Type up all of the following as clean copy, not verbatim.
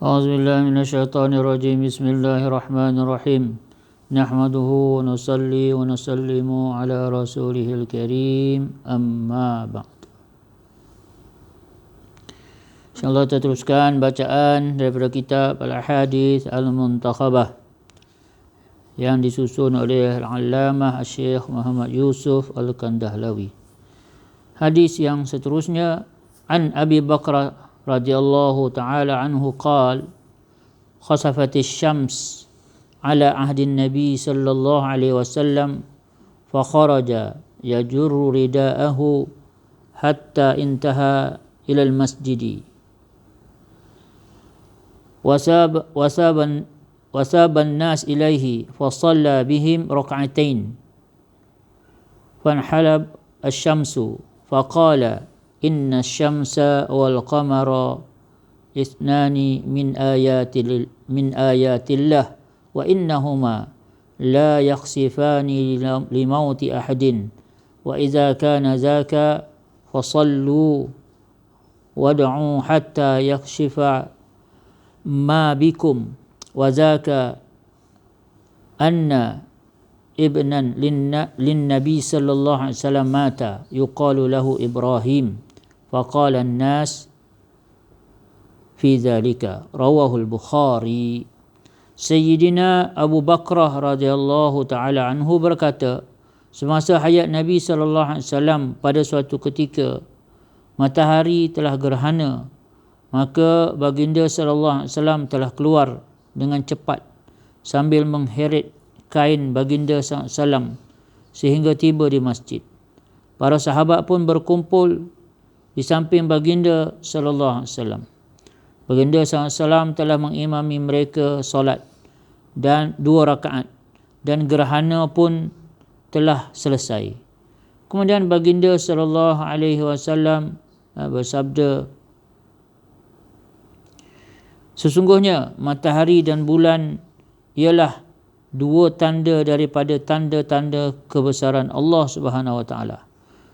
أعوذ بالله من الشيطان الرجيم. بسم الله الرحمن الرحيم. نحمده ونصلي ونسلم على رسوله الكريم. أما بعد. InsyaAllah kita teruskan bacaan daripada kitab Al-Ahadith Al-Muntakhabah yang disusun oleh Al-Allamah Syekh Muhammad Yusuf Al-Kandahlawi. Hadis yang seterusnya, An Abi Bakr radhiyallahu ta'ala anhu qala khasafatis syams ala ahdin nabi sallallahu alaihi wasallam fa kharaja yajurru ridaahu hatta intaha ila al-masjidi وساب الناس إليه فصلى بهم ركعتين فانحلب الشمس فقال إن الشمس والقمر اثنان من آيات الله وإنهما لا يخسفان لموت أحد وإذا كان ذاك فصلوا وادعوا حتى يكشف ما بكم وذاك أن ابنا للنبي صلى الله عليه وسلم مات يقال له إبراهيم فقال الناس في ذلك. رواه البخاري. Sayyidina Abu Bakrah radhiyallahu ta'ala anhu berkata, semasa hayat Nabi SAW pada suatu ketika matahari telah gerhana, maka baginda SAW telah keluar dengan cepat sambil mengheret kain baginda SAW sehingga tiba di masjid. Para sahabat pun berkumpul di samping baginda SAW. Baginda SAW telah mengimami mereka solat dan 2 rakaat dan gerhana pun telah selesai. Kemudian baginda SAW bersabda, sesungguhnya matahari dan bulan ialah 2 tanda daripada tanda-tanda kebesaran Allah Subhanahu Wa Taala.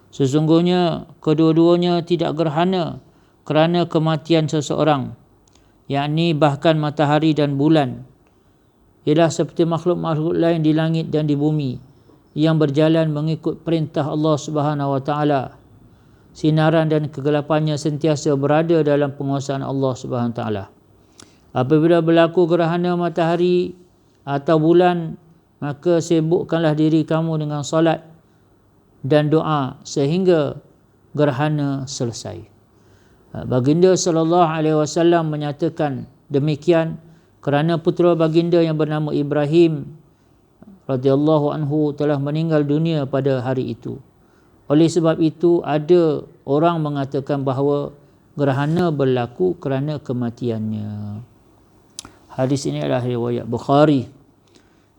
Sesungguhnya kedua-duanya tidak gerhana kerana kematian seseorang, yakni bahkan matahari dan bulan ialah seperti makhluk-makhluk lain di langit dan di bumi yang berjalan mengikut perintah Allah Subhanahu Wa Taala. Sinaran dan kegelapannya sentiasa berada dalam penguasaan Allah Subhanahu Wa Taala. Apabila berlaku gerhana matahari atau bulan, maka sibukkanlah diri kamu dengan salat dan doa sehingga gerhana selesai. Baginda SAW menyatakan demikian kerana putera baginda yang bernama Ibrahim radhiyallahu anhu telah meninggal dunia pada hari itu. Oleh sebab itu ada orang mengatakan bahawa gerhana berlaku kerana kematiannya. Hadis ini adalah riwayat Bukhari.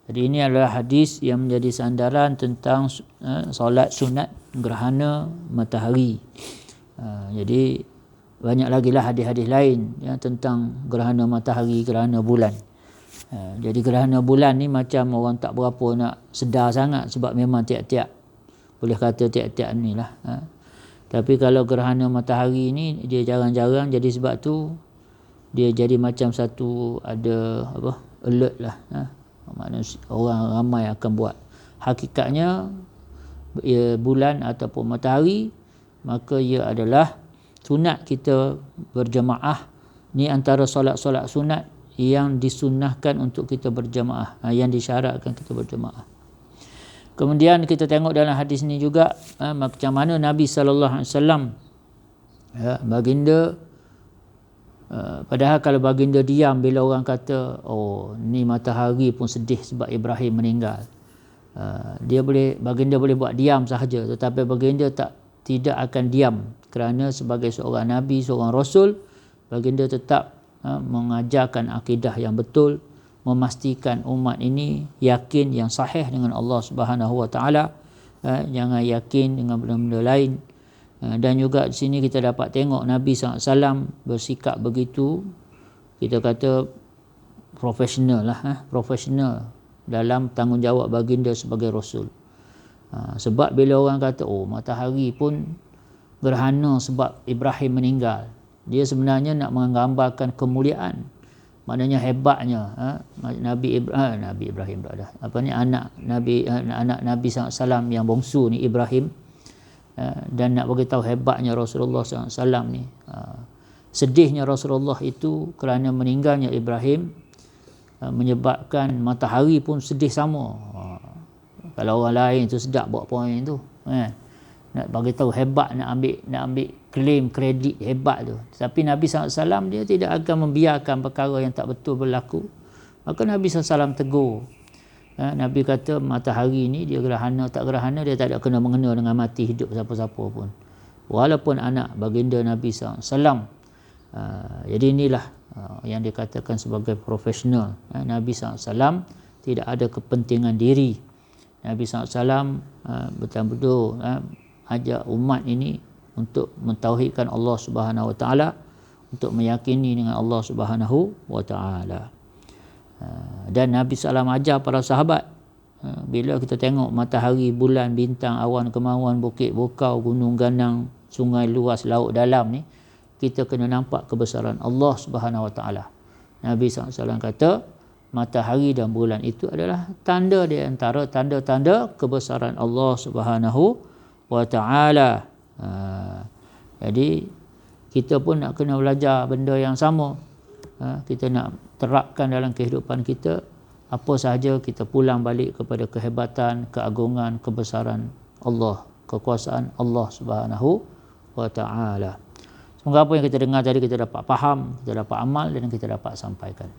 Jadi ini adalah hadis yang menjadi sandaran tentang solat sunat gerhana matahari. Jadi banyak lagi lah hadis-hadis lain tentang gerhana matahari, gerhana bulan. Jadi gerhana bulan ni macam orang tak berapa nak sedar sangat sebab memang tiap-tiap, boleh kata tiap-tiap ni lah. Tapi kalau gerhana matahari ni dia jarang-jarang, jadi sebab tu dia jadi macam satu ada alert lah. Maknanya orang ramai akan buat. Hakikatnya ia bulan ataupun matahari, maka ia adalah sunat kita berjemaah. Ni antara solat-solat sunat yang disunnahkan untuk kita berjemaah, yang disyaratkan kita berjemaah. Kemudian kita tengok dalam hadis ni juga macam mana Nabi SAW baginda, padahal kalau baginda diam bila orang kata ni matahari pun sedih sebab Ibrahim meninggal, baginda boleh buat diam sahaja, tetapi baginda tidak akan diam kerana sebagai seorang nabi, seorang rasul, baginda tetap mengajarkan akidah yang betul, memastikan umat ini yakin yang sahih dengan Allah Subhanahu Wa Taala, jangan yakin dengan benda-benda lain. Dan juga di sini kita dapat tengok Nabi SAW bersikap begitu, kita kata profesional lah, profesional dalam tanggungjawab baginda sebagai Rasul. Sebab bila orang kata matahari pun gerhana sebab Ibrahim meninggal, dia sebenarnya nak menggambarkan kemuliaan maknanya hebatnya Nabi Ibrahim tak ada. Anak Nabi SAW yang bongsu ni Ibrahim, dan nak bagi tahu hebatnya Rasulullah SAW ni. Sedihnya Rasulullah itu kerana meninggalnya Ibrahim menyebabkan matahari pun sedih sama. Kalau orang lain tu sedap buat poin tu, nak bagi tahu hebat, nak ambil claim kredit hebat tu. Tapi Nabi SAW dia tidak akan membiarkan perkara yang tak betul berlaku. Maka Nabi SAW tegur. Nabi kata matahari ni dia gerhana tak gerhana, dia tak ada kena mengena dengan mati hidup siapa-siapa pun, walaupun anak baginda Nabi SAW. Jadi inilah yang dikatakan sebagai profesional. Nabi SAW tidak ada kepentingan diri. Nabi SAW betul-betul ajak umat ini untuk mentauhidkan Allah Subhanahu Wa Taala, untuk meyakini dengan Allah Subhanahu Wa Taala. Dan Nabi SAW ajar para sahabat, bila kita tengok matahari, bulan, bintang, awan, kemauan, bukit, bukau, gunung ganang, sungai luas, laut dalam ni, kita kena nampak kebesaran Allah Subhanahu Wa Taala. Nabi SAW kata matahari dan bulan itu adalah tanda di antara tanda-tanda kebesaran Allah Subhanahu Wa Taala. Jadi kita pun nak kena belajar benda yang sama. Kita nak terapkan dalam kehidupan kita. Apa sahaja kita pulang balik kepada kehebatan, keagungan, kebesaran Allah, kekuasaan Allah Subhanahu Wa Taala. Semoga apa yang kita dengar tadi kita dapat faham, kita dapat amal dan kita dapat sampaikan.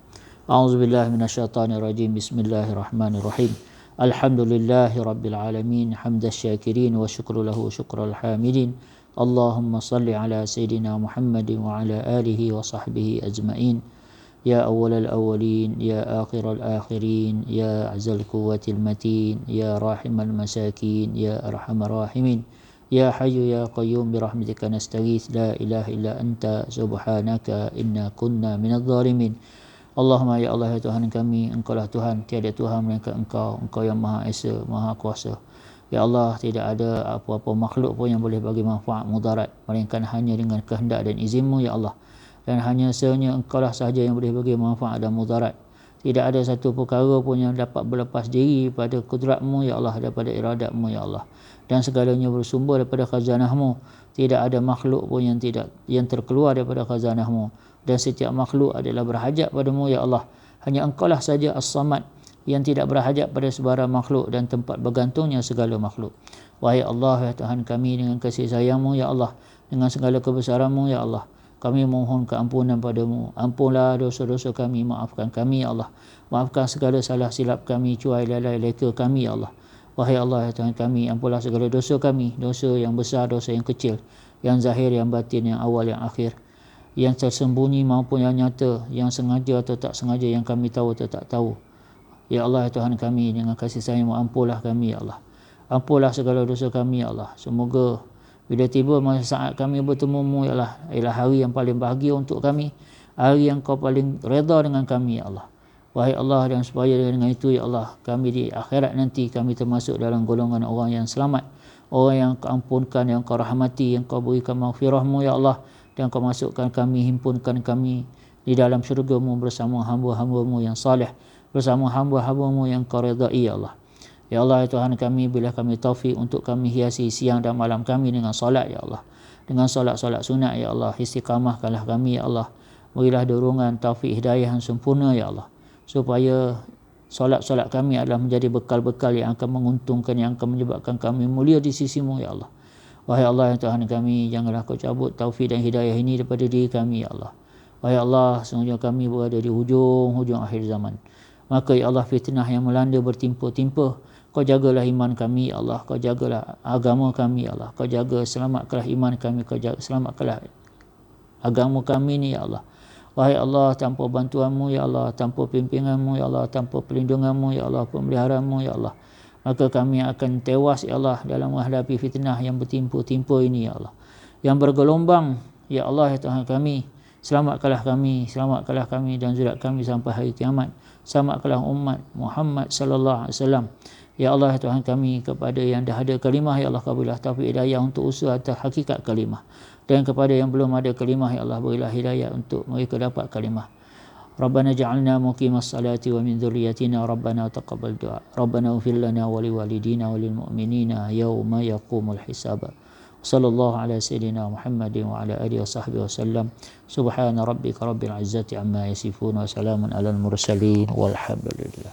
A'udzubillahi minasyaitonirrajim. Bismillahirrahmanirrahim. Alhamdulillahirabbil alamin, hamdasy syakirin wa syukru lahu syukral hamidin. Allahumma salli ala sayidina Muhammadin wa ala alihi wa sahbihi ajma'in. Ya awwalal awwalin, ya akhiral akhirin, ya azal quwwatil matin, ya rahimal masakin, ya arhamar rahimin. Ya hayyu ya qayyum birahmatika nastaghits, la ilaha illa anta subhanaka inna kunna minadh dhalimin. Allahumma ya Allah, ya Tuhan kami, Engkaulah Tuhan, tiada Tuhan melainkan Engkau, Engkau yang Maha Esa, Maha Kuasa. Ya Allah, tidak ada apa-apa makhluk pun yang boleh bagi manfaat mudarat melainkan hanya dengan kehendak dan izin-Mu ya Allah. Dan hanya sehanya Engkaulah sahaja yang boleh bagi manfaat dan mudarat. Tidak ada satu perkara pun yang dapat berlepas diri pada kudrat-Mu ya Allah, daripada iradat-Mu ya Allah. Dan segalanya bersumber daripada khazanah-Mu. Tidak ada makhluk pun yang terkeluar daripada khazanah-Mu. Dan setiap makhluk adalah berhajat padamu ya Allah. Hanya Engkaulah saja As-Samad yang tidak berhajat pada sebarang makhluk dan tempat bergantungnya segala makhluk. Wahai Allah, ya Tuhan kami, dengan kasih sayang-Mu ya Allah, dengan segala kebesaran-Mu ya Allah, kami mohon keampunan padamu. Ampunlah dosa-dosa kami, maafkan kami ya Allah. Maafkan segala salah silap kami, cuai lalai leka kami ya Allah. Wahai Allah, ya Tuhan kami, ampunlah segala dosa kami, dosa yang besar, dosa yang kecil, yang zahir, yang batin, yang awal, yang akhir, yang tersembunyi maupun yang nyata, yang sengaja atau tak sengaja, yang kami tahu atau tak tahu. Ya Allah, ya Tuhan kami, dengan kasih sayang-Mu ampunlah kami ya Allah. Ampunlah segala dosa kami ya Allah. Semoga bila tiba masa saat kami bertemu-Mu ya Allah, ialah hari yang paling bahagia untuk kami, hari yang Kau paling redha dengan kami ya Allah. Wahai Allah, dan supaya dengan itu ya Allah, kami di akhirat nanti kami termasuk dalam golongan orang yang selamat, orang yang Kau ampunkan, yang Kau rahmati, yang Kau berikan maghfirah-Mu ya Allah, dan Kau masukkan kami, himpunkan kami di dalam syurga-Mu bersama hamba-hamba-Mu yang saleh, bersama hamba-hamba-Mu yang Kau redai ya Allah. Ya Allah, ya Tuhan kami, bila kami taufik untuk kami hiasi siang dan malam kami dengan solat ya Allah, dengan solat-solat sunat ya Allah, istiqamahkanlah kami ya Allah. Berilah dorongan taufik hidayah yang sempurna ya Allah, supaya solat-solat kami adalah menjadi bekal-bekal yang akan menguntungkan, yang akan menyebabkan kami mulia di sisi-Mu ya Allah. Wahai Allah, ya Tuhan kami, janganlah Kau cabut taufik dan hidayah ini daripada diri kami ya Allah. Wahai Allah, sesungguhnya kami berada di hujung akhir zaman. Maka ya Allah, fitnah yang melanda bertimpa-timpa, Kau jagalah iman kami ya Allah. Kau jagalah agama kami ya Allah. Kau jaga, selamatkanlah iman kami. Kau jaga, selamatkanlah agama kami ni ya Allah. Wahai Allah, tanpa bantuan-Mu ya Allah, tanpa pimpinan-Mu ya Allah, tanpa perlindungan-Mu ya Allah, pemeliharaan-Mu ya Allah, maka kami akan tewas ya Allah dalam menghadapi fitnah yang bertimpa-timpa ini ya Allah, yang bergelombang ya Allah, ya Tuhan kami. Selamatkanlah kami dan zuriat kami sampai hari kiamat. Selamatkanlah umat Muhammad sallallahu alaihi wasallam. Ya Allah, ya Tuhan kami, kepada yang dah ada kalimah ya Allah, Kau berilah taufik hidayah untuk usaha atas hakikat kalimah. Dan kepada yang belum ada kalimah ya Allah, berilah hidayah untuk mereka dapat kalimah. ربنا اجعلنا مقيم الصلاة ومن ذريتنا ربنا تقبل دعاء ربنا اغفر لنا ولوالدينا وللمؤمنين يوم يقوم الحساب صلى الله على سيدنا محمد وعلى آله وصحبه وسلم سبحان ربك رب العزة عما يصفون وسلام على المرسلين والحمد لله.